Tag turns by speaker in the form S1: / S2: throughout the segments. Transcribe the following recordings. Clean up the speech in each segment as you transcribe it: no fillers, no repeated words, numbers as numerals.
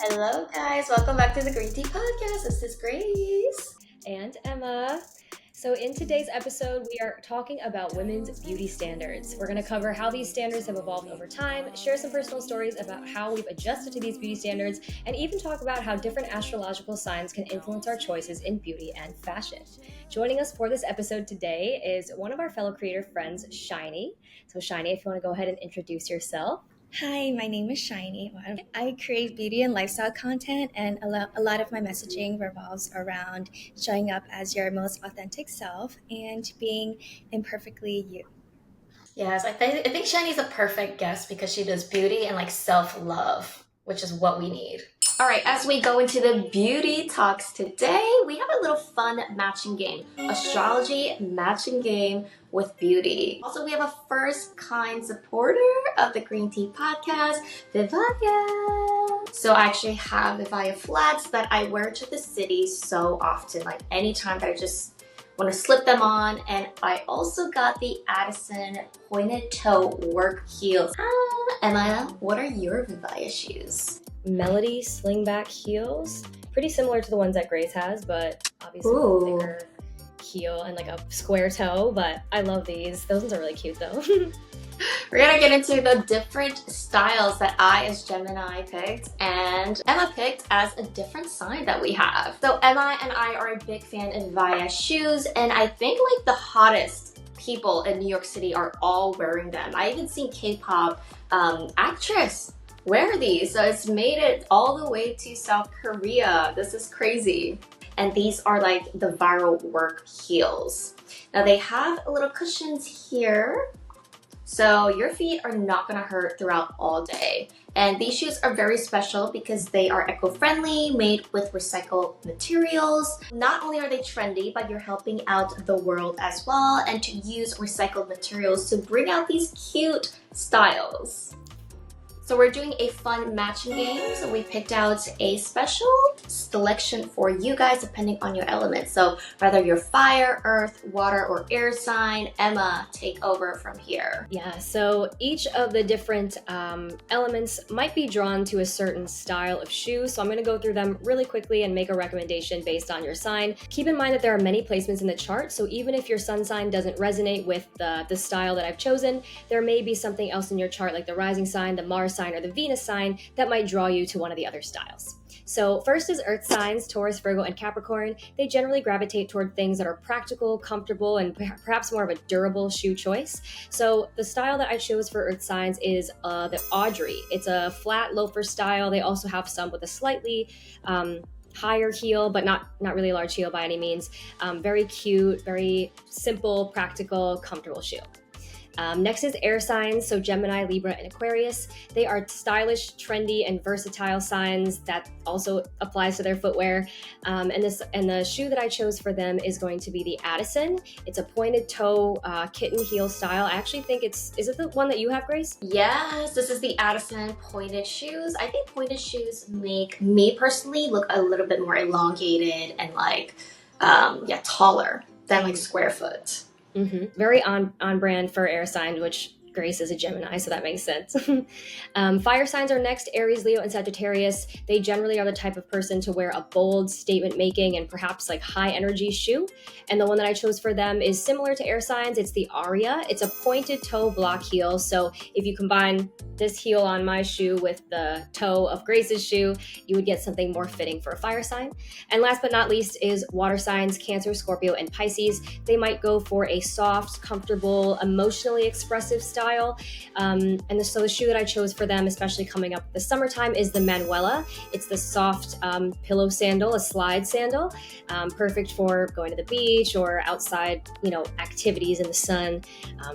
S1: Hello, guys. Welcome back to the Green Tea Podcast. This is Grace.
S2: And Emma. So in today's episode, we are talking about women's beauty standards. We're going to cover how these standards have evolved over time, share some personal stories about how we've adjusted to these beauty standards, and even talk about how different astrological signs can influence our choices in beauty and fashion. Joining us for this episode today is one of our fellow creator friends, Shiny. So Shiny, if you want to go ahead and introduce yourself.
S3: Hi, my name is Shiny. I create beauty and lifestyle content, and a lot of my messaging revolves around showing up as your most authentic self and being imperfectly you.
S1: Yes, I think Shani's a perfect guest because she does beauty and self-love, which is what we need. All right, as we go into the beauty talks today, we have a little fun matching game. Astrology matching game with beauty. Also, we have a first kind supporter of the Green Tea Podcast, Viva. So I actually have Viva flats that I wear to the city so often, like anytime that I just want to slip them on. And I also got the Addison pointed toe work heels. Emma, what are your Viva shoes?
S2: Melody slingback heels, pretty similar to the ones that Grace has, but obviously a bigger heel and like a square toe. But I love these. Those ones are really cute though.
S1: We're gonna get into the different styles that I as Gemini picked and Emma picked as a different sign that we have. So Emma and I are a big fan of Viva shoes, and I think like the hottest people in New York City are all wearing them. I even seen K-pop actress wear these, so it's made it all the way to South Korea. This is crazy. And these are like the viral work heels. Now they have little cushions here, so your feet are not gonna hurt throughout all day. And these shoes are very special because they are eco-friendly, made with recycled materials. Not only are they trendy, but you're helping out the world as well, and to use recycled materials to bring out these cute styles. So we're doing a fun matching game. So we picked out a special selection for you guys depending on your element. So whether you're fire, earth, water, or air sign, Emma, take over from here.
S2: Yeah, so each of the different elements might be drawn to a certain style of shoe. So I'm going to go through them really quickly and make a recommendation based on your sign. Keep in mind that there are many placements in the chart. So even if your sun sign doesn't resonate with the style that I've chosen, there may be something else in your chart like the rising sign, the Mars sign, or the Venus sign that might draw you to one of the other styles. So first is earth signs, Taurus, Virgo, and Capricorn. They generally gravitate toward things that are practical, comfortable, and perhaps more of a durable shoe choice. So the style that I chose for earth signs is the Audrey. It's a flat loafer style. They also have some with a slightly higher heel, but not really a large heel by any means. Very cute, very simple, practical, comfortable shoe. Next is air signs, so Gemini, Libra, and Aquarius. They are stylish, trendy, and versatile signs that also applies to their footwear. And the shoe that I chose for them is going to be the Addison. It's a pointed toe kitten heel style. I actually think is it the one that you have, Grace?
S1: Yes, this is the Addison pointed shoes. I think pointed shoes make me personally look a little bit more elongated and taller than like square foot.
S2: Mm-hmm. Very on brand for air sign, which Grace is a Gemini, so that makes sense. Fire signs are next, Aries, Leo, and Sagittarius. They generally are the type of person to wear a bold, statement-making, and perhaps like high-energy shoe. And the one that I chose for them is similar to air signs. It's the Aria. It's a pointed toe block heel. So if you combine this heel on my shoe with the toe of Grace's shoe, you would get something more fitting for a fire sign. And last but not least is water signs, Cancer, Scorpio, and Pisces. They might go for a soft, comfortable, emotionally expressive style. So the shoe that I chose for them, especially coming up the summertime, is the Manuela. It's the soft pillow sandal, a slide sandal, perfect for going to the beach or outside, activities in the sun.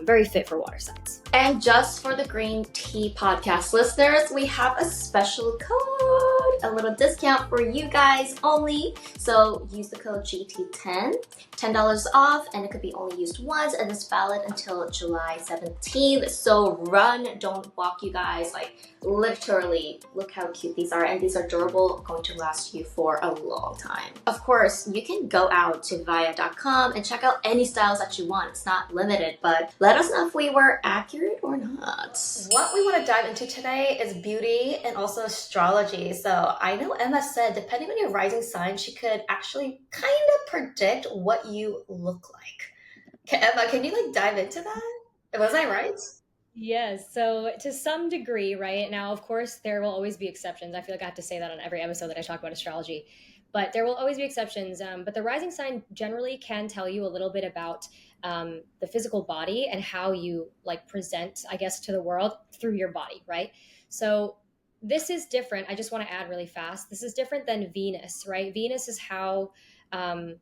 S2: Very fit for water signs.
S1: And just for the Green Tea Podcast listeners, we have a special code, a little discount for you guys only. So use the code GT10, $10 off, and it could be only used once, and it's valid until July 17th. So run, don't walk, you guys. Like literally, look how cute these are, and these are durable, going to last you for a long time. Of course, you can go out to Viva.com and check out any styles that you want. It's not limited, but let us know if we were accurate or not. What we want to dive into today is beauty and also astrology. So though, I know Emma said depending on your rising sign, she could actually kind of predict what you look like. Emma, can you like dive into that? Was I right?
S2: Yes. So to some degree, right now, of course, there will always be exceptions. I feel like I have to say that on every episode that I talk about astrology, but there will always be exceptions. But the rising sign generally can tell you a little bit about the physical body and how you like present, I guess, to the world through your body, right? So this is different. I just want to add really fast. This is different than Venus, right? Venus is how um,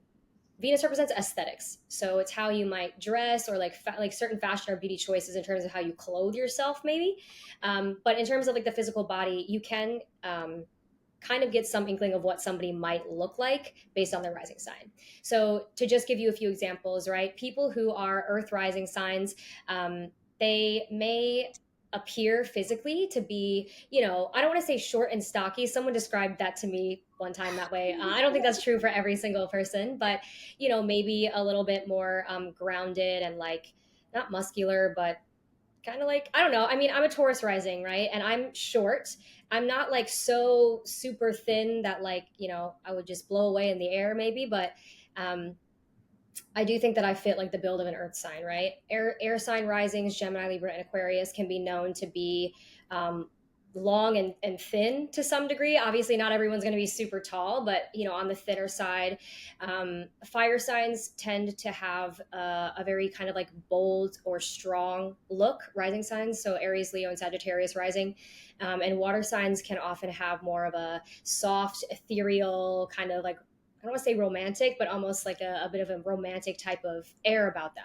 S2: Venus represents aesthetics. So it's how you might dress or like certain fashion or beauty choices in terms of how you clothe yourself, maybe. But in terms of like the physical body, you can kind of get some inkling of what somebody might look like based on their rising sign. So to just give you a few examples, right? People who are Earth rising signs, they may appear physically to be, I don't want to say short and stocky. Someone described that to me one time that way. I don't think that's true for every single person, but maybe a little bit more grounded and like not muscular, but kind of like, I don't know. I mean, I'm a Taurus rising, right? And I'm short. I'm not like so super thin that like, I would just blow away in the air maybe, but um I do think that I fit like the build of an earth sign, right? Air sign risings, Gemini, Libra, and Aquarius can be known to be long and thin to some degree. Obviously, not everyone's going to be super tall, but on the thinner side. Fire signs tend to have a very kind of like bold or strong look. Rising signs, so Aries, Leo, and Sagittarius rising, and water signs can often have more of a soft, ethereal kind of like I don't want to say romantic, but almost like a bit of a romantic type of air about them.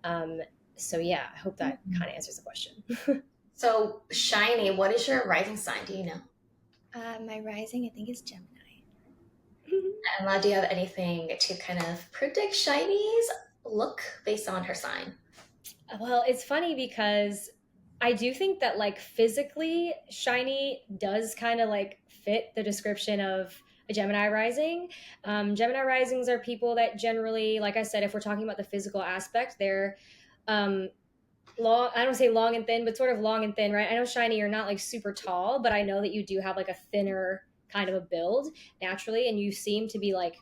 S2: Um, so yeah, I hope that kind of answers the question.
S1: So, Shiny, what is your rising sign? Do you know?
S3: My rising, I think, is Gemini.
S1: Emma, do you have anything to kind of predict Shiny's look based on her sign?
S2: Well, it's funny because I do think that like physically, Shiny does kind of like fit the description of a Gemini rising. Gemini risings are people that generally, like I said, if we're talking about the physical aspect, they're um, long. I don't say long and thin, but sort of long and thin, right? I know Shiny, you're not like super tall, but I know that you do have like a thinner kind of a build naturally, and you seem to be like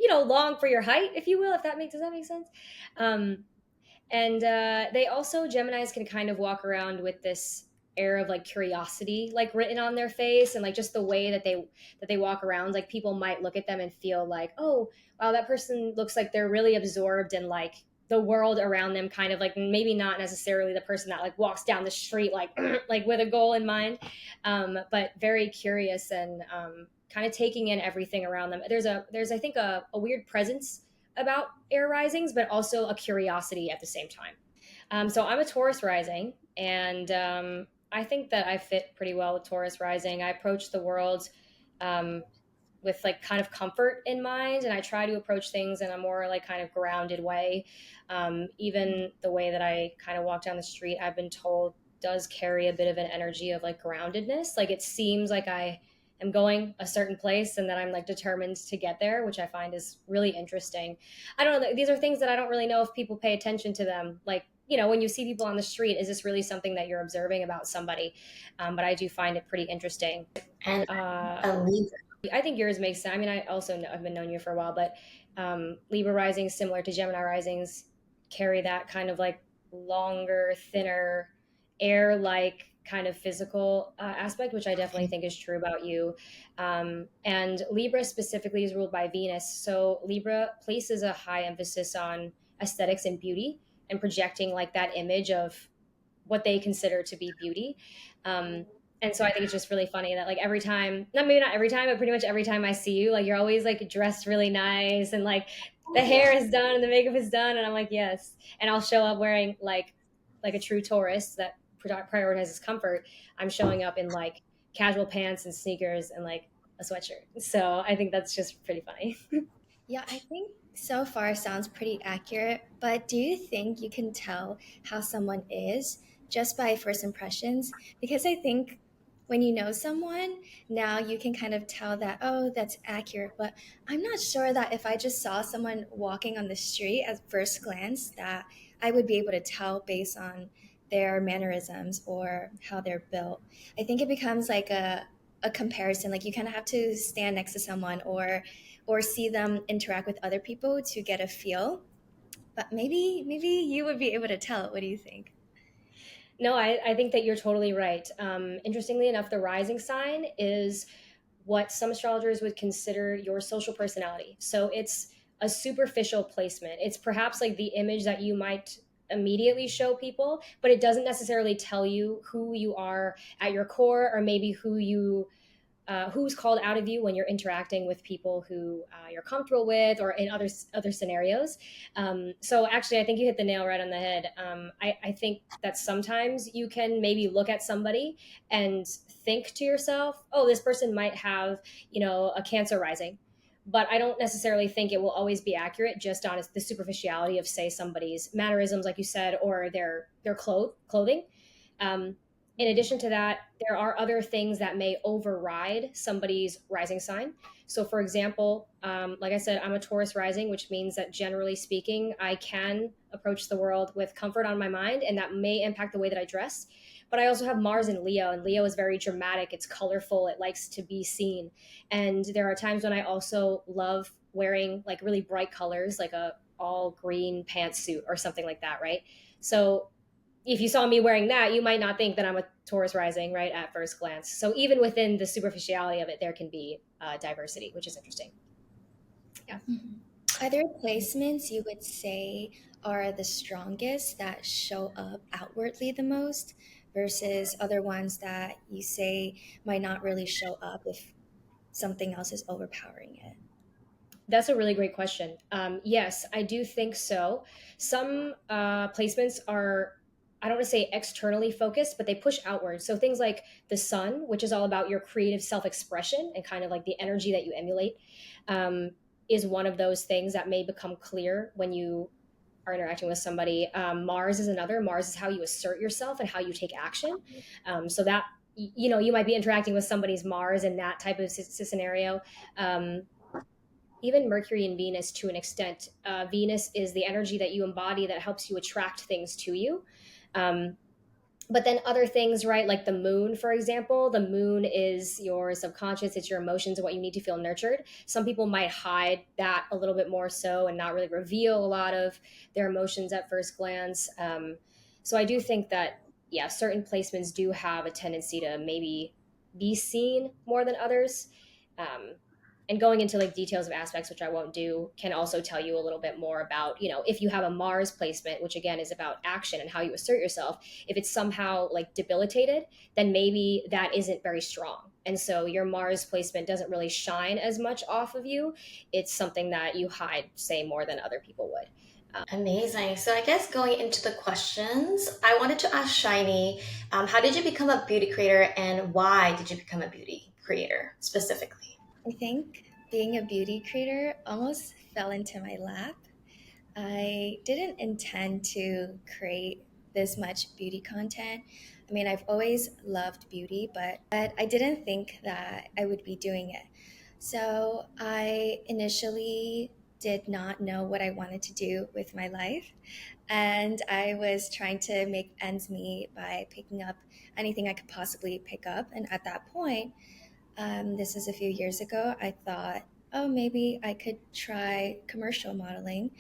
S2: long for your height, if you will. If that makes does that make sense? Um, and they also Geminis can kind of walk around with this air of like curiosity like written on their face, and like just the way that they walk around, like people might look at them and feel like, oh wow, that person looks like they're really absorbed in like the world around them, kind of like maybe not necessarily the person that like walks down the street like like with a goal in mind, but very curious and kind of taking in everything around them. There's I think a weird presence about air risings, but also a curiosity at the same time. So I'm a Taurus rising, and I think that I fit pretty well with Taurus rising. I approach the world um, with like kind of comfort in mind, and I try to approach things in a more like kind of grounded way. Even the way that I kind of walk down the street, I've been told does carry a bit of an energy of like groundedness. Like it seems like I am going a certain place and that I'm like determined to get there, which I find is really interesting. I don't know. These are things that I don't really know if people pay attention to them. Like, when you see people on the street, is this really something that you're observing about somebody? But I do find it pretty interesting.
S1: And
S2: Uh,
S1: a Libra.
S2: I think yours makes sense. I mean, I also know, I've been knowing you for a while, but Libra risings, similar to Gemini risings, carry that kind of like longer, thinner, air-like kind of physical aspect, which I definitely think is true about you. And Libra specifically is ruled by Venus, so Libra places a high emphasis on aesthetics and beauty and projecting like that image of what they consider to be beauty. Um, and so I think it's just really funny that like every time, not maybe not every time, but pretty much every time I see you, like you're always like dressed really nice and like the hair is done and the makeup is done, and I'm like yes. And I'll show up wearing like a true Taurus that prioritizes comfort. I'm showing up in like casual pants and sneakers and like a sweatshirt. So I think that's just pretty funny.
S3: Yeah, I think so far sounds pretty accurate, but do you think you can tell how someone is just by first impressions? Because I think when you know someone, now you can kind of tell that, oh, that's accurate. But I'm not sure that if I just saw someone walking on the street at first glance, that I would be able to tell based on their mannerisms or how they're built. I think it becomes like a a comparison. Like you kind of have to stand next to someone or see them interact with other people to get a feel. But maybe you would be able to tell. What do you think?
S2: No, I think that you're totally right. Interestingly enough, the rising sign is what some astrologers would consider your social personality. So it's a superficial placement. It's perhaps like the image that you might immediately show people, but it doesn't necessarily tell you who you are at your core, or maybe who's called out of you when you're interacting with people who you're comfortable with, or in other scenarios. So actually, I think you hit the nail right on the head. I think that sometimes you can maybe look at somebody and think to yourself, "Oh, this person might have, a Cancer rising." But I don't necessarily think it will always be accurate just on the superficiality of, say, somebody's mannerisms, like you said, or their clothing. Um, in addition to that, there are other things that may override somebody's rising sign. So, for example, like I said, I'm a Taurus rising, which means that generally speaking, I can approach the world with comfort on my mind, and that may impact the way that I dress. But I also have Mars in Leo, and Leo is very dramatic, it's colorful, it likes to be seen. And there are times when I also love wearing like really bright colors, like a all green pantsuit or something like that, right? So if you saw me wearing that, you might not think that I'm a Taurus rising, right, at first glance. So even within the superficiality of it, there can be diversity, which is interesting. Yeah.
S3: Mhm. Are there placements you would say are the strongest that show up outwardly the most versus other ones that you say might not really show up if something else is overpowering it?
S2: That's a really great question. Yes, I do think so. Some placements are, I don't want to say externally focused, but they push outward. So things like the sun, which is all about your creative self expression and kind of like the energy that you emulate, um, is one of those things that may become clear when you are interacting with somebody. Mars is another. Mars is how you assert yourself and how you take action. So that, you might be interacting with somebody's Mars in that type of scenario. Um, Even Mercury and Venus to an extent. Venus is the energy that you embody that helps you attract things to you. Um, but then other things, right? Like the moon, for example, the moon is your subconscious, it's your emotions and what you need to feel nurtured. Some people might hide that a little bit more so and not really reveal a lot of their emotions at first glance. So I do think that, yeah, certain placements do have a tendency to maybe be seen more than others. Um, and going into like details of aspects, which I won't do, can also tell you a little bit more about, if you have a Mars placement, which again is about action and how you assert yourself. If it's somehow like debilitated, then maybe that isn't very strong. And so your Mars placement doesn't really shine as much off of you. It's something that you hide, say, more than other people would.
S1: Amazing. So I guess going into the questions, I wanted to ask Shiny, how did you become a beauty creator and why did you become a beauty creator specifically?
S3: I think being a beauty creator almost fell into my lap. I didn't intend to create this much beauty content. I mean, I've always loved beauty, but I didn't think that I would be doing it. So I initially did not know what I wanted to do with my life. And I was trying to make ends meet by picking up anything I could possibly pick up. And at that point, this was a few years ago, I thought, oh, maybe I could try commercial modeling.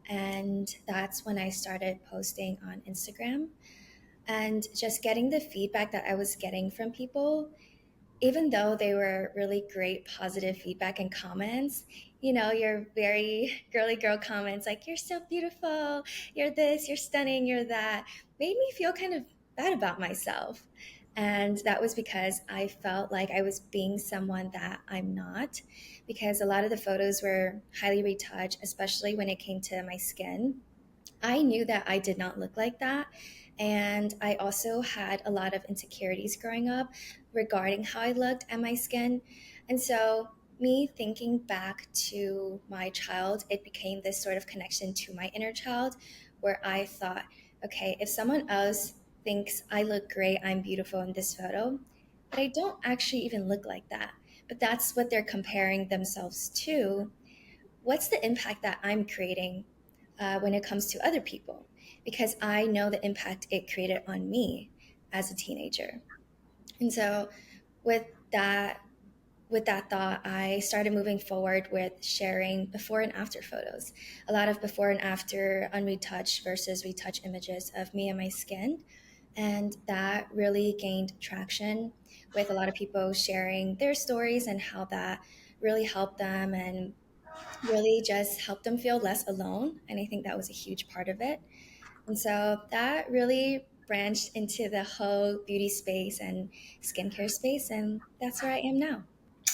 S3: And that's when I started posting on Instagram and just getting the feedback that I was getting from people, even though they were really great positive feedback and comments. Your very girly girl comments like, you're so beautiful, you're this, you're stunning, you're that, made me feel kind of bad about myself. And that was because I felt like I was being someone that I'm not, because a lot of the photos were highly retouched, especially when it came to my skin. I knew that I did not look like that. And I also had a lot of insecurities growing up regarding how I looked and my skin. And so, me thinking back to my child, it became this sort of connection to my inner child where I thought, okay, if someone else thinks I look great, I'm beautiful in this photo, but I don't actually even look like that, but that's what they're comparing themselves to, what's the impact that I'm creating when it comes to other people? Because I know the impact it created on me as a teenager. And so, with that with that thought, I started moving forward with sharing before and after photos. A lot of before and after unretouched versus retouched images of me and my skin. And that really gained traction with a lot of people sharing their stories and how that really helped them and really just helped them feel less alone. And I think that was a huge part of it. And so that really branched into the whole beauty space and skincare space. And that's where I am now.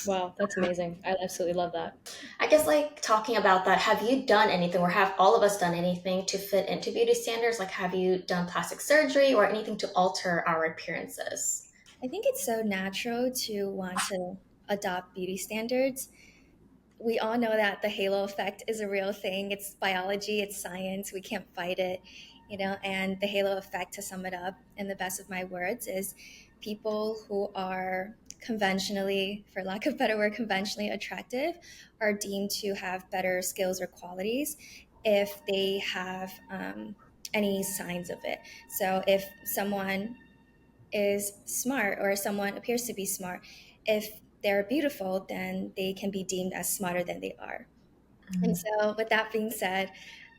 S2: Wow, that's amazing. I absolutely love that.
S1: I guess like talking about that, have you done anything or have all of us done anything to fit into beauty standards? Like have you done plastic surgery or anything to alter our appearances?
S3: I think it's so natural to want to adopt beauty standards. We all know that the halo effect is a real thing. It's biology, it's science. We can't fight it, And the halo effect, to sum it up in the best of my words, is people who are conventionally, for lack of better word, conventionally attractive are deemed to have better skills or qualities if they have any signs of it. So if someone is smart or someone appears to be smart, if they're beautiful, then they can be deemed as smarter than they are. And so, with that being said,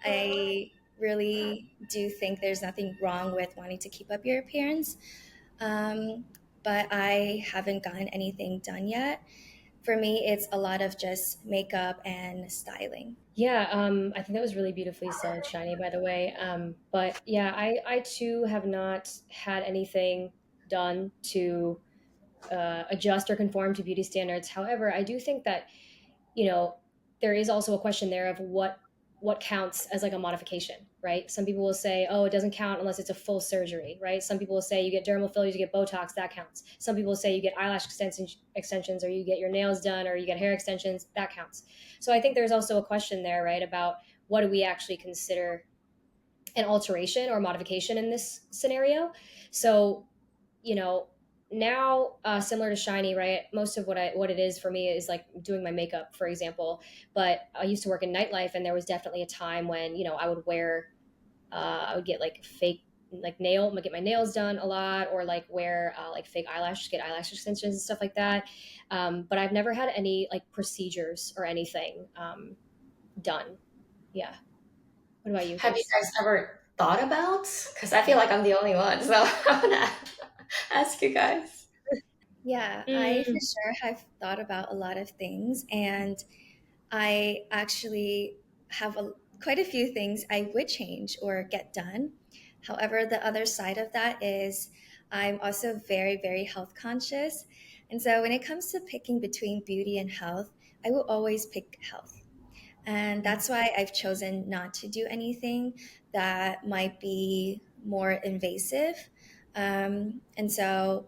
S3: I really do think there's nothing wrong with wanting to keep up your appearance. Um, but I haven't gotten anything done yet. For me, it's a lot of just makeup and styling.
S2: Yeah, I think that was really beautifully said, Shiny, by the way. But yeah, I too have not had anything done to adjust or conform to beauty standards. However, I do think that, you know, there is also a question there of what counts as like a modification, right? Some people will say, oh, it doesn't count unless it's a full surgery, right? Some people will say you get dermal fillers, you get Botox, that counts. Some people will say you get eyelash extensions or you get your nails done or you get hair extensions, that counts. So I think there's also a question there, right, about what do we actually consider an alteration or modification in this scenario. So, you know, now similar to Shiny, right, most of what it is for me is like doing my makeup, for example. But I used to work in nightlife, and there was definitely a time when, I would wear I would get like fake like get my nails done a lot, or like wear like fake eyelashes, get eyelash extensions and stuff like that. But I've never had any like procedures or anything done. Yeah. What about you
S1: Have you
S2: guys?
S1: guys ever thought about? Because I feel like I'm the only one, so I want to ask you guys.
S3: Yeah, I for
S2: Mm.
S3: sure have thought about a lot of things, and I actually have quite a few things I would change or get done. However, the other side of that is I'm also very, very health conscious. And so when it comes to picking between beauty and health, I will always pick health. And that's why I've chosen not to do anything that might be more invasive. And so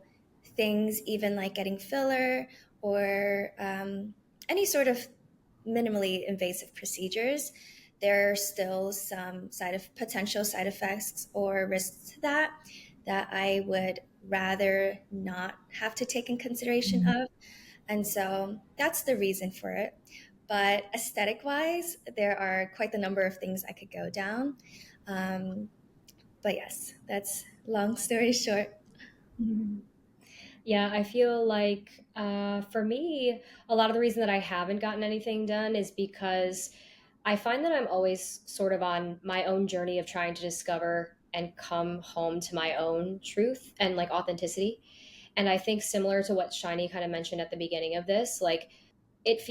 S3: things even like getting filler or any sort of minimally invasive procedures, there are still some potential side effects or risks to that I would rather not have to take in consideration of. And so that's the reason for it. But aesthetic wise, there are quite the number of things I could go down. Um, but yes, that's long story short.
S2: Yeah, I feel like for me, a lot of the reason that I haven't gotten anything done is because I find that I'm always sort of on my own journey of trying to discover and come home to my own truth and like authenticity. And I think similar to what Shiny kind of mentioned at the beginning of this, like it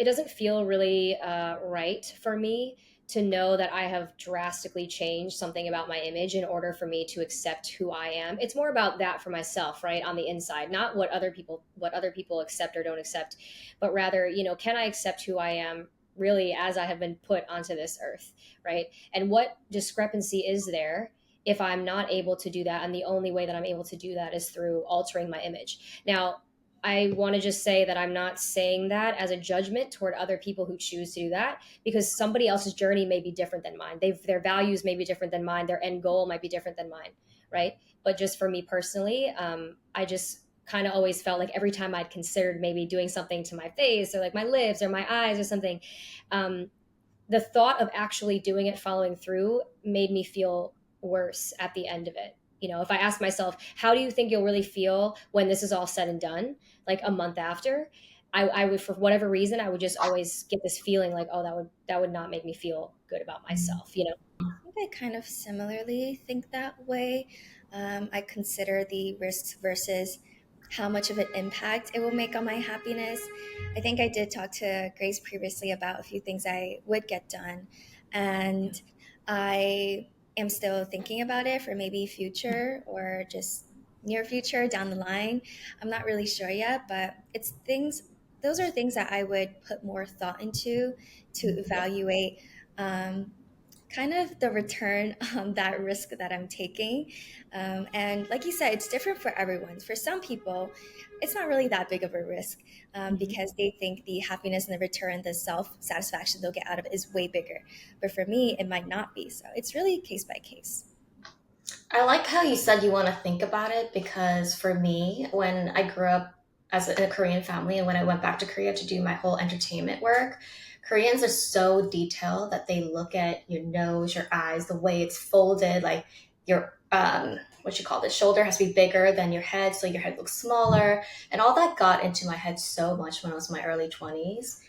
S2: doesn't feel really right for me to know that I have drastically changed something about my image in order for me to accept who I am. It's more about that for myself, right, on the inside, not what other people accept or don't accept, but rather, can I accept who I am really as I have been put onto this earth, right? And what discrepancy is there if I'm not able to do that? And the only way that I'm able to do that is through altering my image. Now, I want to just say that I'm not saying that as a judgment toward other people who choose to do that, because somebody else's journey may be different than mine. Their values may be different than mine. Their end goal might be different than mine, right? But just for me personally, I just kind of always felt like every time I'd considered maybe doing something to my face or like my lips or my eyes or something, um, the thought of actually doing it, following through, made me feel worse at the end of it. If I ask myself, how do you think you'll really feel when this is all said and done, like a month after, I would, for whatever reason, I would just always get this feeling like, oh, that would not make me feel good about myself.
S3: I think I kind of similarly think that way. I consider the risks versus how much of an impact it will make on my happiness. I think I did talk to Grace previously about a few things I would get done, and I am still thinking about it for maybe future or just near future down the line. I'm not really sure yet, but it's things. Those are things that I would put more thought into to evaluate. Um, Kind of the return on that risk that I'm taking. And like you said, it's different for everyone. For some people, it's not really that big of a risk
S2: Mhm.
S3: because they think the happiness and the return, the self satisfaction they'll get out of it is way bigger. But for me, it might not be. So it's really case by case.
S1: I like how you said you want to think about it because for me, when I grew up in a Korean family and when I went back to Korea to do my whole entertainment work, Koreans are so detailed that they look at your nose, your eyes, the way it's folded, like your what you call it, shoulder has to be bigger than your head, so your head looks smaller, and all that got into my head so much when I was in my early 20s.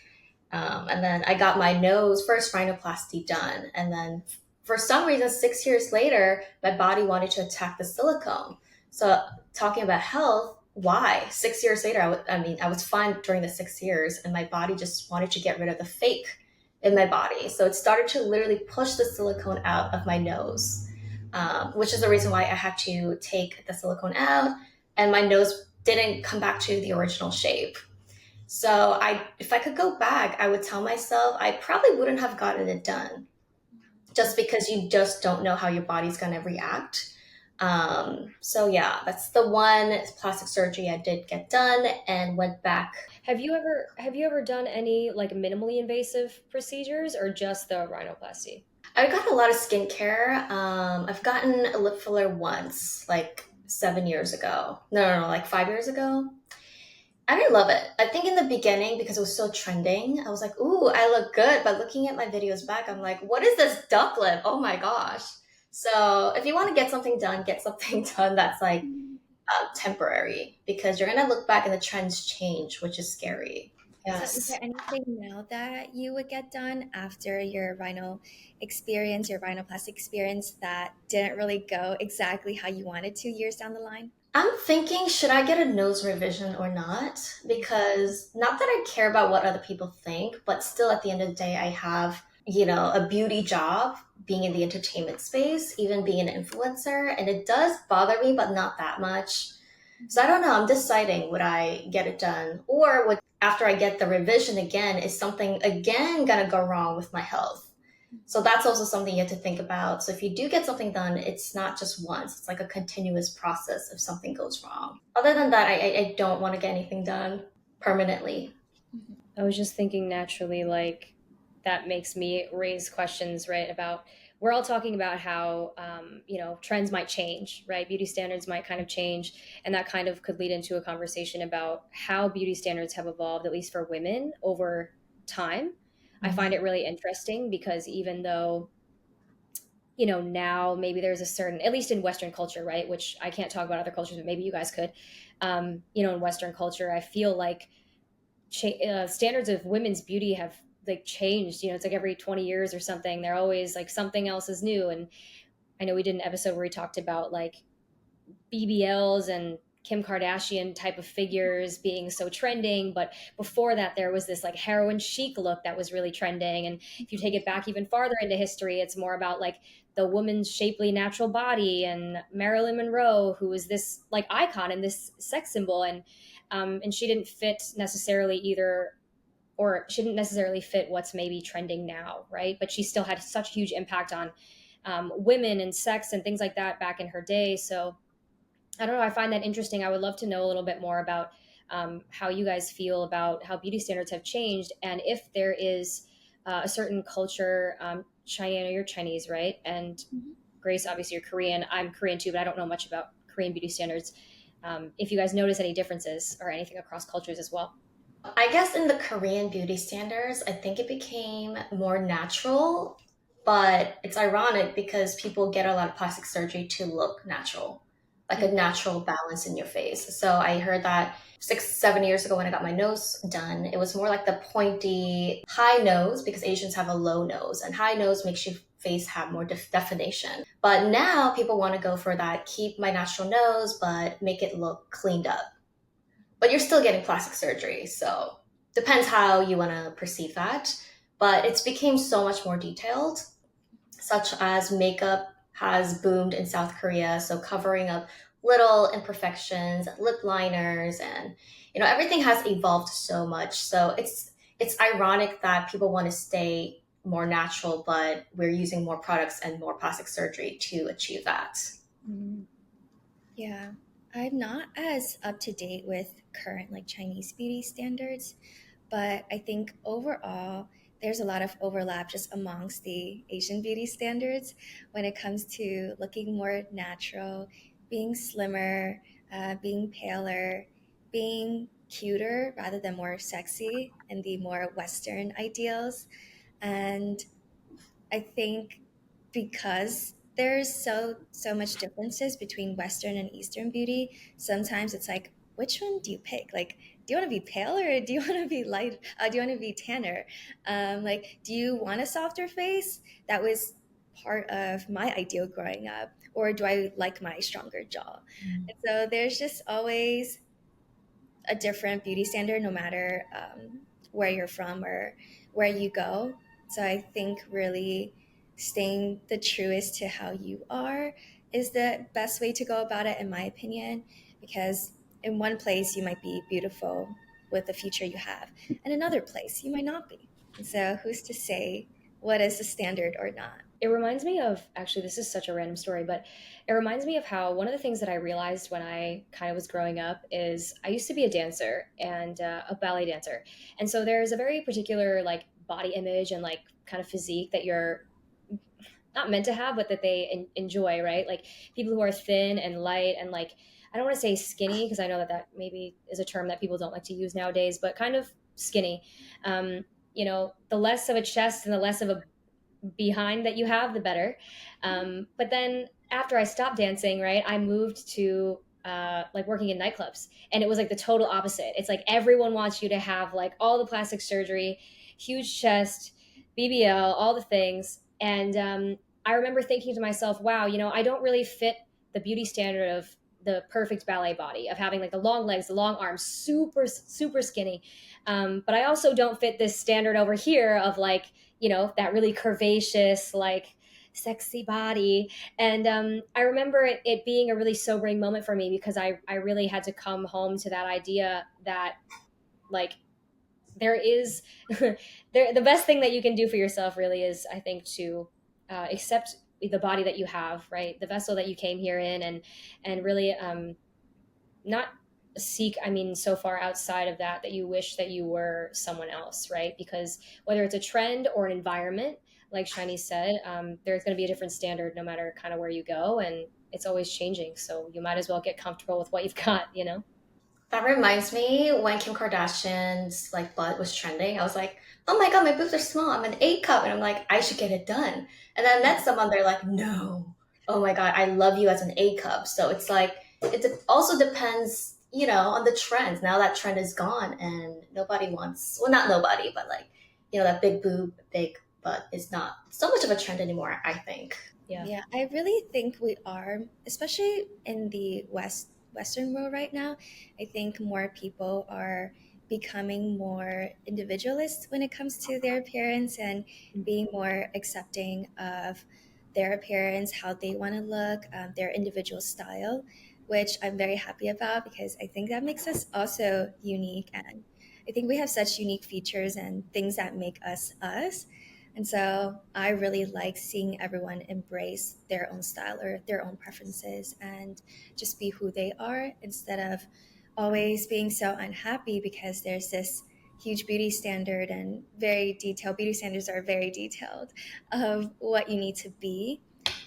S1: And then I got my nose first rhinoplasty done. And then for some reason, 6 years later, my body wanted to attack the silicone. So talking about health, why? 6 years later, I was fine during the 6 years, and my body just wanted to get rid of the fake in my body. So it started to literally push the silicone out of my nose, which is the reason why I had to take the silicone out, and my nose didn't come back to the original shape. So if I could go back, I would tell myself I probably wouldn't have gotten it done just because you just don't know how your body's going to react. So yeah, that's the one plastic surgery I did get done and went back.
S2: Have you ever done any like minimally invasive procedures or just the rhinoplasty?
S1: I got a lot of skincare. I've gotten a lip filler once, like 7 years ago. No, like 5 years ago. I didn't love it. I think in the beginning, because it was so trending, I was like, ooh, I look good. But looking at my videos back, I'm like, what is this duck lip? Oh my gosh. So if you want to get something done, get something done that's like temporary because you're going to look back and the trends change, which is scary.
S3: So, is
S1: Yes.
S3: there anything now that you would get done after your experience, your rhinoplasty experience that didn't really go exactly how you wanted 2 years down the line?
S1: I'm thinking, should I get a nose revision or not? Because not that I care about what other people think, but still at the end of the day, I have, a beauty job being in the entertainment space, even being an influencer, and it does bother me, but not that much. So I don't know. I'm deciding would I get it done or would after I get the revision again, is something again gonna go wrong with my health? So that's also something you have to think about. So if you do get something done, it's not just once, it's like a continuous process if something goes wrong. Other than that, I don't want to get anything done permanently.
S2: I was just thinking naturally, like that makes me raise questions, right? About we're all talking about how trends might change, right? Beauty standards might kind of change, and that kind of could lead into a conversation about how beauty standards have evolved, at least for women, over time. I find it really interesting because even though now maybe there's a certain, at least in Western culture, right? Which I can't talk about other cultures, but maybe you guys could. In Western culture, I feel like standards of women's beauty have like changed. It's like every 20 years or something. They're always like something else is new. And I know we did an episode where we talked about like BBLs and Kim Kardashian type of figures being so trending. But before that, there was this like heroin chic look that was really trending. And if you take it back even farther into history, it's more about like the woman's shapely natural body and Marilyn Monroe, who was this like icon and this sex symbol. And she didn't fit necessarily either, or she didn't necessarily fit what's maybe trending now, right? But she still had such a huge impact on women and sex and things like that back in her day. So I don't know. I find that interesting. I would love to know a little bit more about how you guys feel about how beauty standards have changed, and if there is a certain culture. Cheyenne, you're Chinese, right? And
S3: Mhm.
S2: Grace, obviously, you're Korean. I'm Korean too, but I don't know much about Korean beauty standards. If you guys notice any differences or anything across cultures as well.
S1: I guess in the Korean beauty standards, I think it became more natural, But it's ironic because people get a lot of plastic surgery to look natural, like a natural balance in your face. So I heard that 6, 7 years ago when I got my nose done, it was more like the pointy high nose because Asians have a low nose, and high nose makes your face have more definition. But now people want to go for that, keep my natural nose, but make it look cleaned up. But you're still getting plastic surgery, so depends how you want to perceive that. But it's became so much more detailed, such as makeup has boomed in South Korea, so covering up little imperfections, lip liners, and everything has evolved so much. So it's ironic that people want to stay more natural, but we're using more products and more plastic surgery to achieve that.
S3: Mm. Yeah, I'm not as up to date with current like Chinese beauty standards, but I think overall there's a lot of overlap just amongst the Asian beauty standards when it comes to looking more natural, being slimmer, being paler, being cuter rather than more sexy and the more Western ideals. And I think because there's so much differences between Western and Eastern beauty, sometimes it's like, which one do you pick? Like, do you want to be paler or do you want to be light? Do you want to be tanner? Like, do you want a softer face? That was part of my ideal growing up, or do I like my stronger jaw? And so there's just always a different beauty standard no matter where you're from or where you go. So I think really staying the truest to how you are is the best way to go about it, in my opinion, because in one place you might be beautiful with the feature you have, and another place you might not be. And so who's to say what is the standard or not?
S2: It reminds me of, actually, this is such a random story, but it reminds me of how one of the things that I realized when I kind of was growing up is I used to be a dancer and a ballet dancer. And so there's a very particular like body image and like kind of physique that you're not meant to have, but that they enjoy, right? Like people who are thin and light and like, I don't want to say skinny because I know that that maybe is a term that people don't like to use nowadays, but kind of skinny. The less of a chest and the less of a behind that you have, the better. But then after I stopped dancing, right, I moved to like working in nightclubs, and it was like the total opposite. It's like everyone wants you to have like all the plastic surgery, huge chest, BBL, all the things. And I remember thinking to myself, wow, I don't really fit the beauty standard of the perfect ballet body, of having like the long legs, the long arms, super, super skinny. But I also don't fit this standard over here of like, that really curvaceous, like sexy body. And I remember it being a really sobering moment for me because I really had to come home to that idea that like there is the best thing that you can do for yourself really is, I think, to accept the body that you have, right? The vessel that you came here in, and really not seek, I mean, so far outside of that you wish that you were someone else, right? Because whether it's a trend or an environment, like Shiny said, there's going to be a different standard no matter kind of where you go, and it's always changing, so you might as well get comfortable with what you've got.
S1: That reminds me when Kim Kardashian's like butt was trending. I was like, oh my god, my boobs are small. I'm an A cup, and I'm like, I should get it done. And then I met someone. They're like, no, oh my god, I love you as an A cup. So it's like also depends, on the trends. Now that trend is gone, and nobody wants. Well, not nobody, but like, that big boob, big butt is not so much of a trend anymore. I think.
S2: Yeah.
S3: Yeah, I really think we are, especially in the Western world right now. I think more people are becoming more individualist when it comes to their appearance and being more accepting of their appearance, how they want to look, their individual style, which I'm very happy about because I think that makes us also unique. And I think we have such unique features and things that make us us. And so I really like seeing everyone embrace their own style or their own preferences and just be who they are instead of always being so unhappy because there's this huge beauty standard and very detailed beauty standards are very detailed of what you need to be.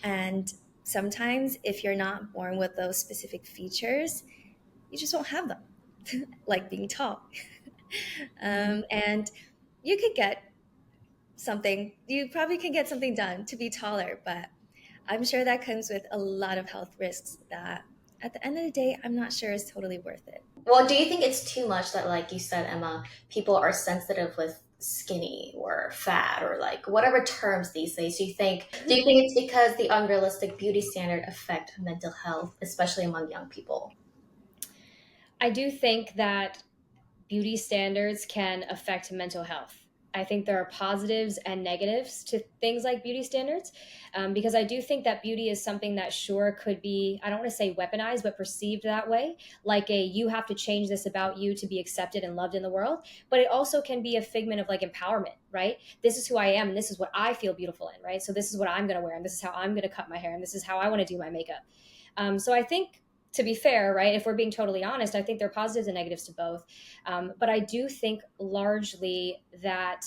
S3: And sometimes if you're not born with those specific features, you just won't have them, like being tall. And you could get something. You probably can get something done to be taller, but I'm sure that comes with a lot of health risks that at the end of the day, I'm not sure is totally worth it.
S1: Well, do you think it's too much that, like you said, Emma, people are sensitive with skinny or fat or like whatever terms these days? Do you think it's because the unrealistic beauty standard affect mental health, especially among young people?
S2: I do think that beauty standards can affect mental health. I think there are positives and negatives to things like beauty standards, because I do think that beauty is something that sure could be, I don't want to say weaponized, but perceived that way, like a you have to change this about you to be accepted and loved in the world. But it also can be a figment of like empowerment, right? This is who I am and this is what I feel beautiful in, right? So this is what I'm going to wear and this is how I'm going to cut my hair and this is how I want to do my makeup. So I think, to be fair, right, if we're being totally honest, I think there are positives and negatives to both. But I do think largely that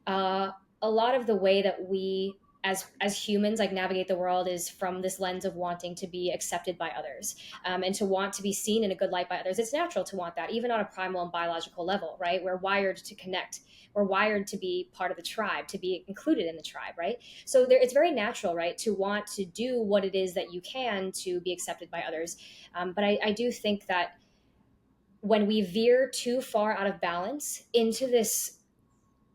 S2: uh, a lot of the way that we as humans like navigate the world is from this lens of wanting to be accepted by others, and to want to be seen in a good light by others. It's natural to want that, even on a primal and biological level, right? We're wired to connect. We're wired to be part of the tribe, to be included in the tribe, right? So it's very natural, right, to want to do what it is that you can to be accepted by others. But I do think that when we veer too far out of balance into this,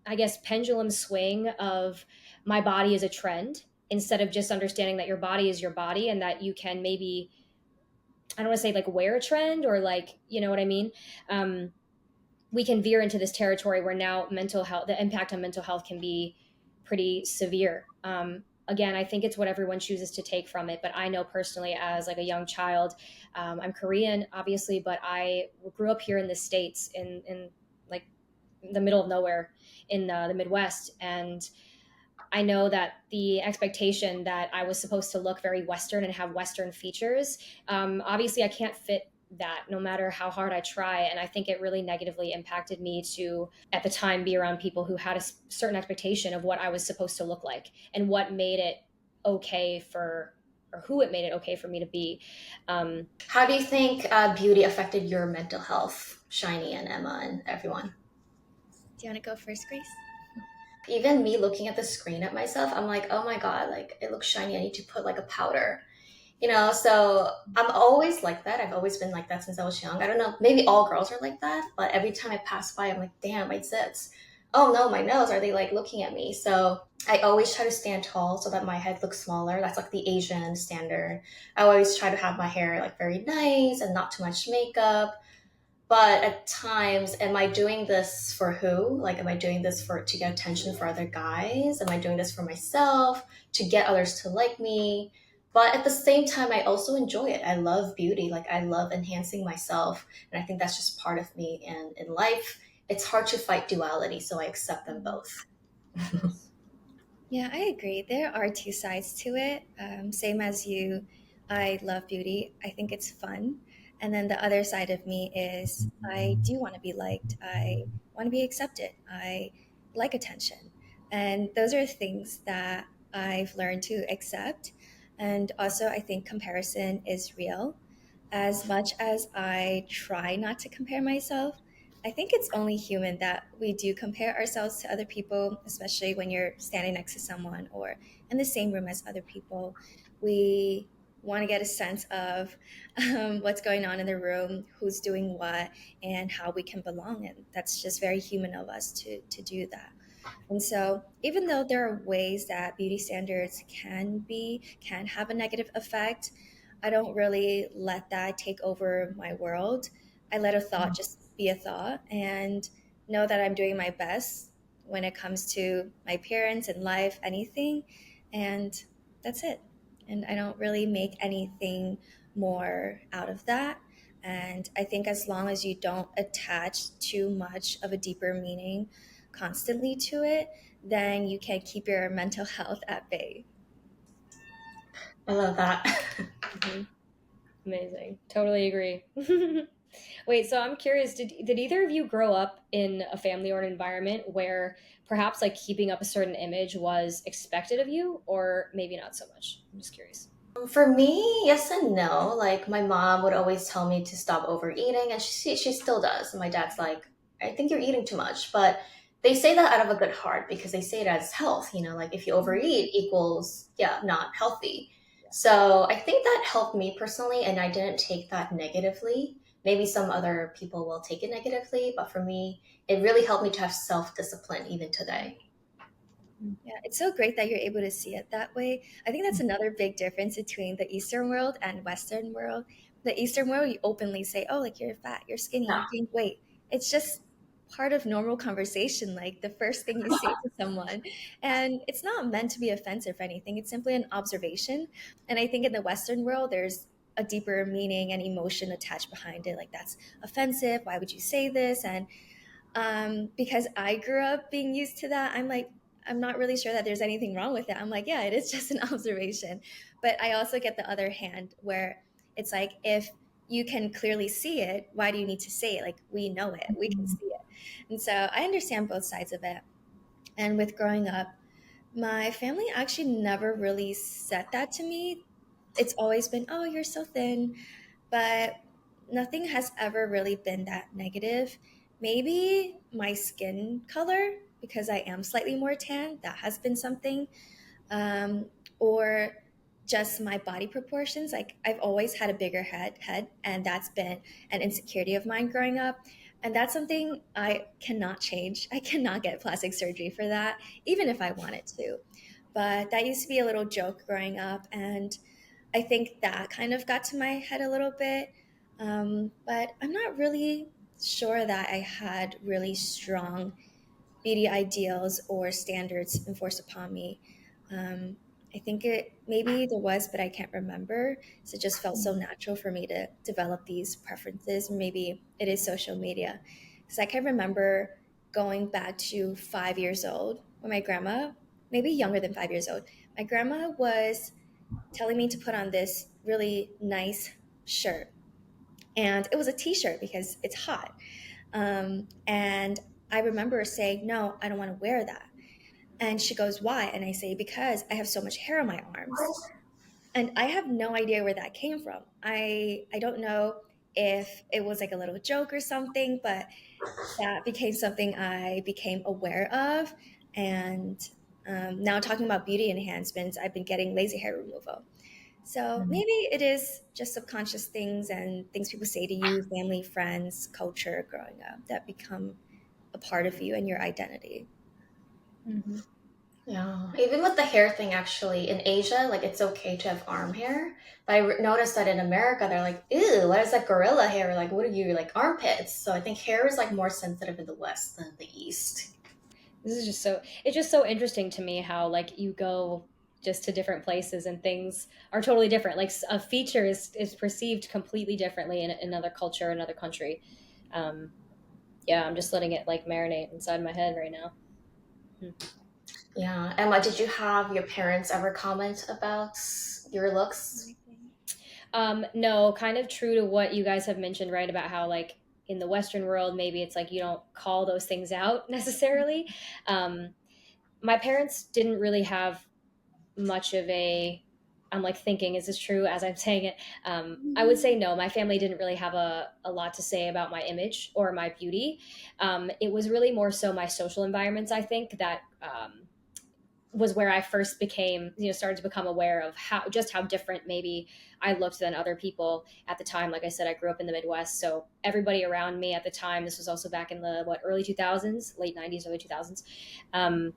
S2: I guess, pendulum swing of my body is a trend, instead of just understanding that your body is your body and that you can maybe, I don't want to say like wear a trend or like, you know what I mean? We can veer into this territory where now mental health, the impact on mental health can be pretty severe. Again, I think it's what everyone chooses to take from it. But I know personally, as like a young child, I'm Korean, obviously, but I grew up here in the States, in like the middle of nowhere in the Midwest. And I know that the expectation that I was supposed to look very Western and have Western features, obviously I can't fit that no matter how hard I try. And I think it really negatively impacted me to, at the time, be around people who had a certain expectation of what I was supposed to look like and what made it okay for, or who it made it okay for me to be.
S1: How do you think beauty affected your mental health, Shiny and Emma and everyone?
S3: Do you want to go first, Grace?
S1: Even me looking at the screen at myself, I'm like, oh my God, like it looks shiny. I need to put like a powder, so I'm always like that. I've always been like that since I was young. I don't know, maybe all girls are like that, but every time I pass by, I'm like, damn, my zits. Oh no, my nose. Are they like looking at me? So I always try to stand tall so that my head looks smaller. That's like the Asian standard. I always try to have my hair like very nice and not too much makeup. But at times, am I doing this for who? Like, am I doing this for to get attention for other guys? Am I doing this for myself to get others to like me? But at the same time, I also enjoy it. I love beauty. Like, I love enhancing myself. And I think that's just part of me. And in life, it's hard to fight duality. So I accept them both.
S3: Yeah, I agree. There are two sides to it. Same as you, I love beauty. I think it's fun. And then the other side of me is I do want to be liked. I want to be accepted. I like attention. And those are things that I've learned to accept. And also, I think comparison is real. As much as I try not to compare myself, I think it's only human that we do compare ourselves to other people, especially when you're standing next to someone or in the same room as other people. We want to get a sense of what's going on in the room, who's doing what, and how we can belong. And that's just very human of us to do that. And so, even though there are ways that beauty standards can have a negative effect, I don't really let that take over my world. I let a thought just be a thought and know that I'm doing my best when it comes to my appearance and life, anything. And that's it. And I don't really make anything more out of that. And I think as long as you don't attach too much of a deeper meaning constantly to it, then you can keep your mental health at bay.
S1: I love that.
S2: Mhm. Amazing. Totally agree. Wait, so I'm curious, did either of you grow up in a family or an environment where perhaps like keeping up a certain image was expected of you, or maybe not so much? I'm just curious.
S1: For me, yes and no. Like my mom would always tell me to stop overeating, and she still does. And my dad's like, I think you're eating too much, but they say that out of a good heart because they say it as health, like if you overeat equals, yeah, not healthy. So I think that helped me personally, and I didn't take that negatively. Maybe some other people will take it negatively, but for me, it really helped me to have self discipline even today.
S3: Yeah, it's so great that you're able to see it that way. I think that's another big difference between the Eastern world and Western world. The Eastern world, you openly say, "Oh, like you're fat, you're skinny,
S1: Yeah.
S3: you gained weight." It's just part of normal conversation, like the first thing you say to someone. And it's not meant to be offensive or anything. It's simply an observation. And I think in the Western world, there's a deeper meaning and emotion attached behind it. Like that's offensive. Why would you say this? And because I grew up being used to that, I'm like, I'm not really sure that there's anything wrong with it. I'm like, yeah, it is just an observation. But I also get the other hand where it's like, if you can clearly see it, why do you need to say it? Like, we know it, we can see it. And so I understand both sides of it. And with growing up, my family actually never really said that to me. It's always been, oh, you're so thin, but nothing has ever really been that negative. Maybe my skin color, because I am slightly more tan, that has been something, um, or just my body proportions. Like I've always had a bigger head, and that's been an insecurity of mine growing up. And that's something I cannot change. I cannot get plastic surgery for that, even if I wanted to. But that used to be a little joke growing up, and I think that kind of got to my head a little bit. But I'm not really sure that I had really strong beauty ideals or standards enforced upon me. Um, I think it maybe there was, but I can't remember. So it just felt so natural for me to develop these preferences. Maybe it is social media. Because I can remember going back to 5 years old when my grandma, maybe younger than 5 years old, my grandma was telling me to put on this really nice shirt. And it was a t shirt because it's hot. And I remember saying, no, I don't want to wear that. And she goes, why? And I say, because I have so much hair on my arms. And I have no idea where that came from. I don't know if it was like a little joke or something, but that became something I became aware of. And now talking about beauty enhancements, I've been getting laser hair removal. So maybe it is just subconscious things and things people say to you, family, friends, culture growing up that become a part of you and your identity.
S2: Mhm.
S1: Yeah, even with the hair thing, actually, in Asia, like it's okay to have arm hair. But noticed that in America, they're like, ew, what is that gorilla hair? Like, what are you, like armpits? So I think hair is like more sensitive in the West than the East.
S2: This is just so, it's just so interesting to me how like you go just to different places and things are totally different. Like a feature is perceived completely differently in another culture, another country. Um, yeah, I'm just letting it like marinate inside my head right now. Hmm.
S1: Yeah. Emma, did you have your parents ever comment about your looks?
S2: No, kind of true to what you guys have mentioned, right? About how like in the Western world, maybe it's like you don't call those things out necessarily. Um, my parents didn't really have much of a, I'm like thinking, is this true as I'm saying it? I would say no. My family didn't really have a lot to say about my image or my beauty. It was really more so my social environments, I think, that was where I first became, started to become aware of how different maybe I looked than other people at the time. Like I said, I grew up in the Midwest, so everybody around me at the time, this was also back in the early 2000s, late 90s, early 2000s. Um,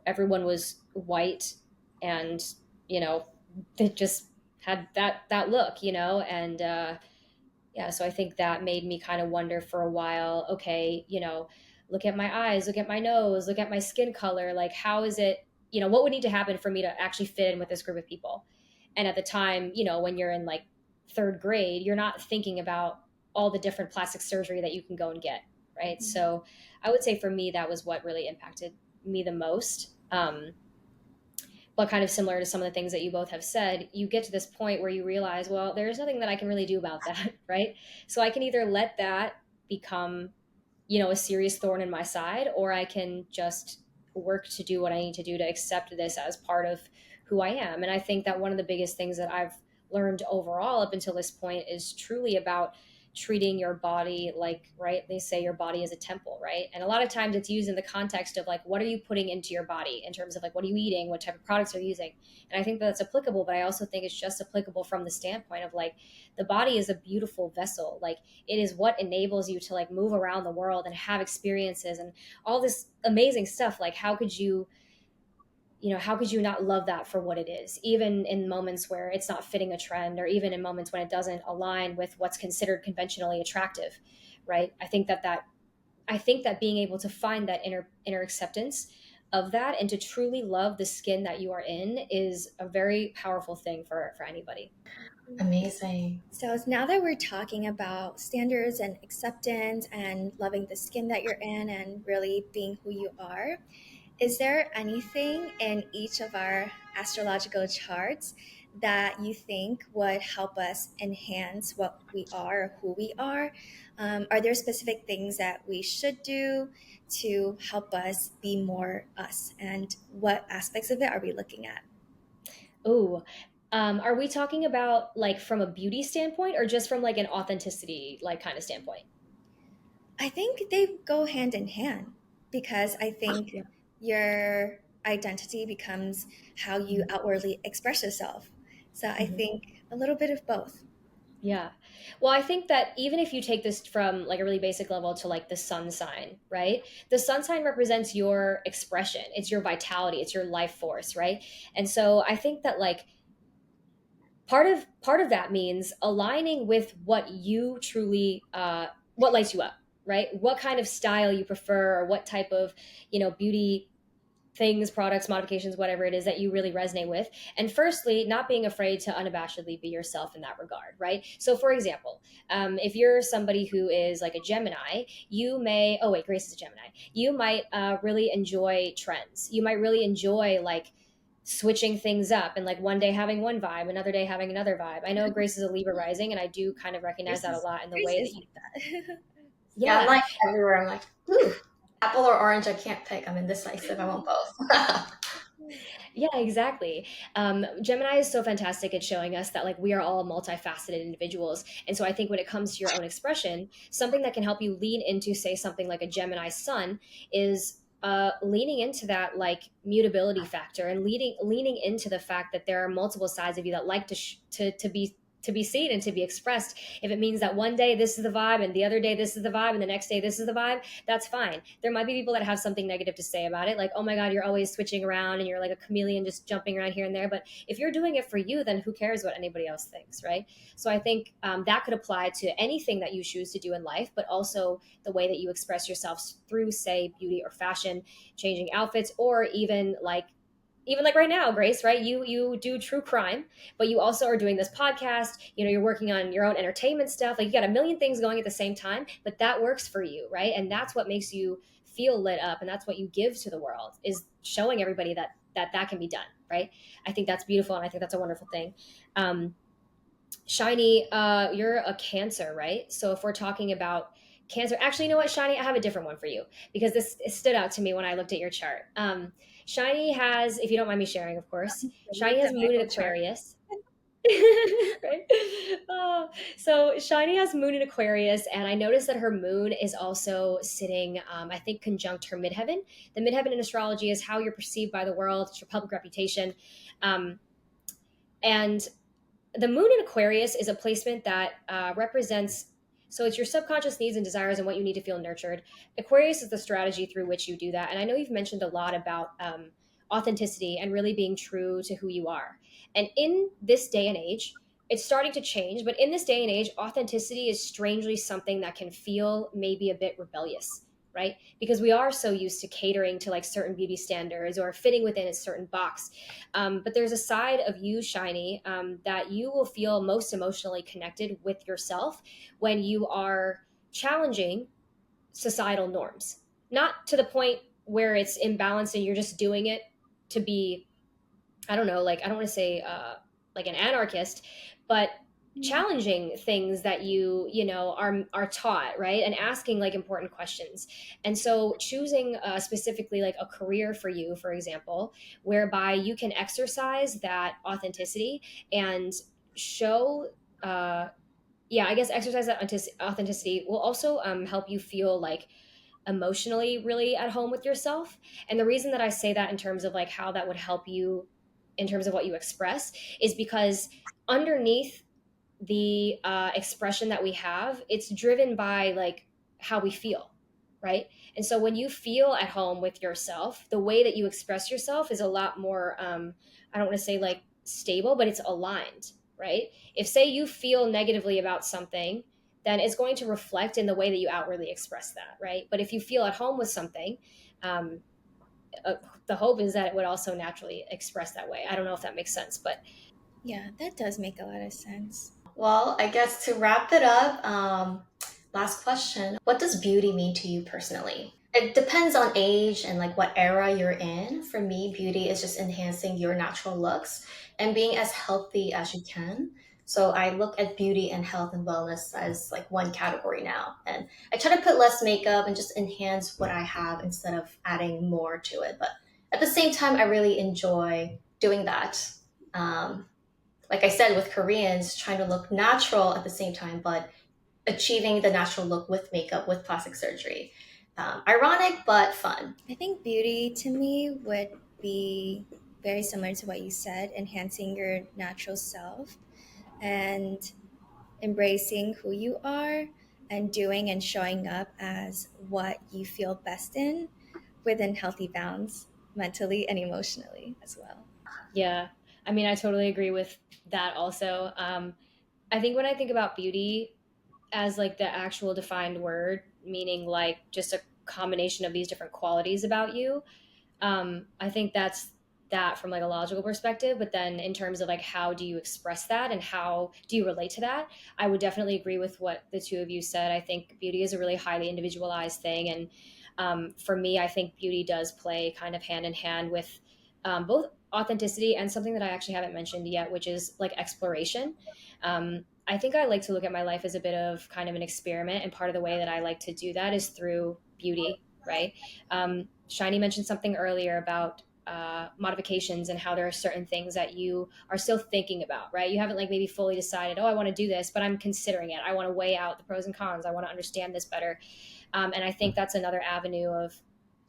S2: everyone was white, and they just had that look, and yeah, so I think that made me kind of wonder for a while, okay, look at my eyes, look at my nose, look at my skin color, like how is it, what would need to happen for me to actually fit in with this group of people? And at the time, when you're in like third grade, you're not thinking about all the different plastic surgery that you can go and get, right? So I would say for me that was what really impacted me the most. But kind of similar to some of the things that you both have said, you get to this point where you realize, well, there's nothing that I can really do about that, right? So I can either let that become, a serious thorn in my side, or I can just work to do what I need to do to accept this as part of who I am. And I think that one of the biggest things that I've learned overall up until this point is truly about treating your body like, right, they say your body is a temple, right? And a lot of times it's used in the context of like, what are you putting into your body in terms of like, what are you eating, what type of products are you using? And I think that's applicable, but I also think it's just applicable from the standpoint of like, the body is a beautiful vessel. Like, it is what enables you to like move around the world and have experiences and all this amazing stuff. Like, how could you, how could you not love that for what it is, even in moments where it's not fitting a trend, or even in moments when it doesn't align with what's considered conventionally attractive, right? I think that being able to find that inner acceptance of that and to truly love the skin that you are in is a very powerful thing for anybody.
S1: Amazing.
S3: So now that we're talking about standards and acceptance and loving the skin that you're in and really being who you are, is there anything in each of our astrological charts that you think would help us enhance what we are or who we are? Are there specific things that we should do to help us be more us? And what aspects of it are we looking at?
S2: Ooh. Are we talking about like from a beauty standpoint or just from like an authenticity like kind of standpoint?
S3: I think they go hand in hand because I think
S2: Yeah.
S3: your identity becomes how you outwardly express yourself. So I
S2: Mhm.
S3: think a little bit of both.
S2: Yeah. Well, I think that even if you take this from like a really basic level to like the sun sign, right? The sun sign represents your expression, it's your vitality, it's your life force, right? And so I think that like part of that means aligning with what you truly what lights you up, right? What kind of style you prefer, or what type of, beauty things, products, modifications, whatever it is that you really resonate with. And firstly, not being afraid to unabashedly be yourself in that regard, right? So, for example, if you're somebody who is like a Gemini, you may, oh, wait, Grace is a Gemini, you might really enjoy trends. You might really enjoy like switching things up and like one day having one vibe, another day having another vibe. I know Grace is a Libra rising, and I do kind of recognize
S3: Grace
S2: that a
S3: is,
S2: lot in the
S3: Grace
S2: way that
S3: is
S2: you,
S3: like that.
S1: Yeah, I'm
S2: yeah.
S1: like everywhere. I'm like, ooh, apple or orange, I can't pick. I'm indecisive. I want both.
S2: Yeah, exactly. Gemini is so fantastic at showing us that like we are all multifaceted individuals. And so I think when it comes to your own expression, something that can help you lean into, say, something like a Gemini sun is leaning into that like mutability factor, and leaning into the fact that there are multiple sides of you that like to be seen and to be expressed. If it means that one day this is the vibe and the other day this is the vibe and the next day this is the vibe, that's fine. There might be people that have something negative to say about it, like, oh my God, you're always switching around and you're like a chameleon just jumping around here and there. But if you're doing it for you, then who cares what anybody else thinks, right? So I think that could apply to anything that you choose to do in life, but also the way that you express yourself through, say, beauty or fashion, changing outfits, or even like right now, Grace, right? You do true crime, but you also are doing this podcast. You're working on your own entertainment stuff. Like, you got a million things going at the same time, but that works for you, right? And that's what makes you feel lit up, and that's what you give to the world, is showing everybody that can be done, right? I think that's beautiful, and I think that's a wonderful thing. Um, Shiny, you're a Cancer, right? So if we're talking about Cancer, actually, you know what, Shiny, I have a different one for you, because this stood out to me when I looked at your chart. Shiny has, if you don't mind me sharing, of course,
S3: I
S2: Shiny
S3: looked
S2: has
S3: at my
S2: Moon in
S3: own chart.
S2: Aquarius. Right? So Shiny has Moon in Aquarius, and I noticed that her Moon is also sitting, I think, conjunct her midheaven. The midheaven in astrology is how you're perceived by the world, it's your public reputation. Um, and the moon in Aquarius is a placement that represents, so it's your subconscious needs and desires and what you need to feel nurtured. Aquarius is the strategy through which you do that. And I know you've mentioned a lot about authenticity and really being true to who you are. And in this day and age, it's starting to change, but in this day and age, authenticity is strangely something that can feel maybe a bit rebellious, right? Because we are so used to catering to like certain beauty standards or fitting within a certain box. But there's a side of you, Shiny, that you will feel most emotionally connected with yourself when you are challenging societal norms. Not to the point where it's imbalanced and you're just doing it to be, I don't know, like, I don't want to say like an anarchist, but challenging things that are taught, right? And asking like important questions. And so choosing specifically like a career for you, for example, whereby you can exercise that authenticity and show yeah, I guess exercise that authenticity will also help you feel like emotionally really at home with yourself. And the reason that I say that in terms of like how that would help you in terms of what you express is because underneath the expression that we have, it's driven by like how we feel, right? And so when you feel at home with yourself, the way that you express yourself is a lot more, I don't want to say like stable, but it's aligned, right? If, say, you feel negatively about something, then it's going to reflect in the way that you outwardly express that, right? But if you feel at home with something, um, uh, the hope is that it would also naturally express that way. I don't know if that makes sense, but
S3: Yeah, that does make a lot of sense.
S1: Well, I guess to wrap it up, last question. What does beauty mean to you personally? It depends on age and like what era you're in. For me, beauty is just enhancing your natural looks and being as healthy as you can. So I look at beauty and health and wellness as like one category now. And I try to put less makeup and just enhance what I have instead of adding more to it. But at the same time, I really enjoy doing that. Um, like I said, with Koreans, trying to look natural at the same time, but achieving the natural look with makeup, with plastic surgery. Ironic, but fun.
S3: I think beauty to me would be very similar to what you said, enhancing your natural self and embracing who you are and doing and showing up as what you feel best in within healthy bounds, mentally and emotionally as well.
S2: yeah, I mean, I totally agree with that also. I think when I think about beauty as like the actual defined word, meaning like just a combination of these different qualities about you, I think that's that from like a logical perspective. But then in terms of like how do you express that and how do you relate to that, I would definitely agree with what the two of you said. I think beauty is a really highly individualized thing, and for me, I think beauty does play kind of hand in hand with both authenticity and something that I actually haven't mentioned yet, which is like exploration. I think I like to look at my life as a bit of kind of an experiment, and part of the way that I like to do that is through beauty, right? Shiny mentioned something earlier about modifications and how there are certain things that you are still thinking about, right? You haven't like maybe fully decided, oh, I want to do this, but I'm considering it. I want to weigh out the pros and cons. I want to understand this better. And I think that's another avenue of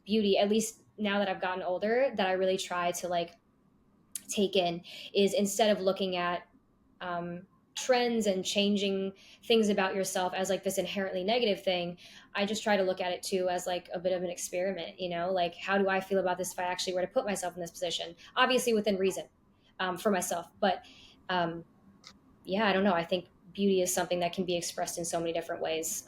S2: beauty, at least now that I've gotten older, that I really try to like take in is instead of looking at um, trends and changing things about yourself as like this inherently negative thing, I just try to look at it too as like a bit of an experiment, you know, like how do I feel about this if I actually were to put myself in this position, obviously within reason, for myself. But yeah, I don't know. I think beauty is something that can be expressed in so many different ways.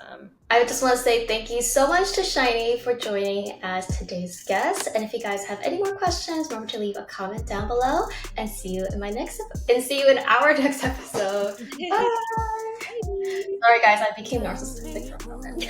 S1: I just want to say thank you so much to Shiny for joining as today's guest. And if you guys have any more questions, remember to leave a comment down below. And see you in our next episode. Bye. Sorry, guys, I became narcissistic for a moment.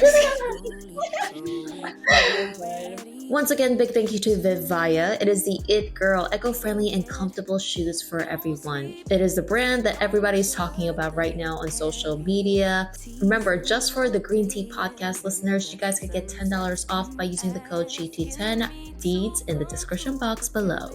S1: Once again, big thank you to Viva. It is the It Girl, eco-friendly and comfortable shoes for everyone. It is the brand that everybody's talking about right now on social media. Remember, just for the Green Tea Podcast listeners, you guys could get $10 off by using the code GT10 deeds in the description box below.